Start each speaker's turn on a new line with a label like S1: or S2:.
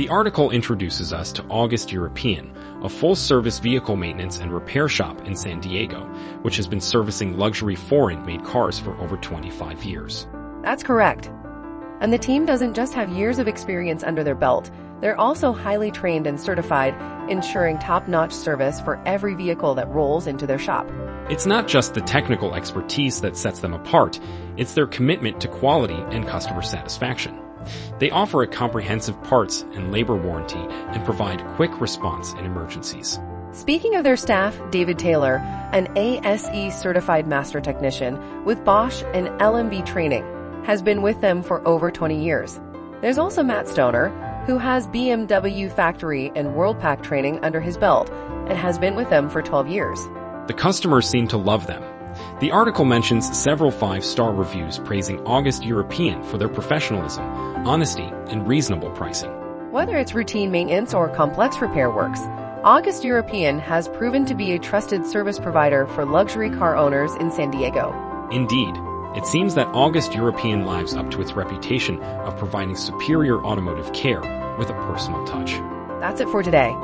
S1: The article introduces us to August European, a full-service vehicle maintenance and repair shop in San Diego, which has been servicing luxury foreign-made cars for over 25 years.
S2: That's correct. And the team doesn't just have years of experience under their belt, they're also highly trained and certified, ensuring top-notch service for every vehicle that rolls into their shop.
S1: It's not just the technical expertise that sets them apart, it's their commitment to quality and customer satisfaction. They offer a comprehensive parts and labor warranty and provide quick response in emergencies.
S2: Speaking of their staff, David Taylor, an ASE certified master technician with Bosch and LMB training, has been with them for over 20 years. There's also Matt Stoner, who has BMW factory and WorldPack training under his belt and has been with them for 12 years.
S1: The customers seem to love them. The article mentions several 5-star reviews praising August European for their professionalism, honesty, and reasonable pricing.
S2: Whether it's routine maintenance or complex repair works, August European has proven to be a trusted service provider for luxury car owners in San Diego.
S1: Indeed, it seems that August European lives up to its reputation of providing superior automotive care with a personal touch.
S2: That's it for today.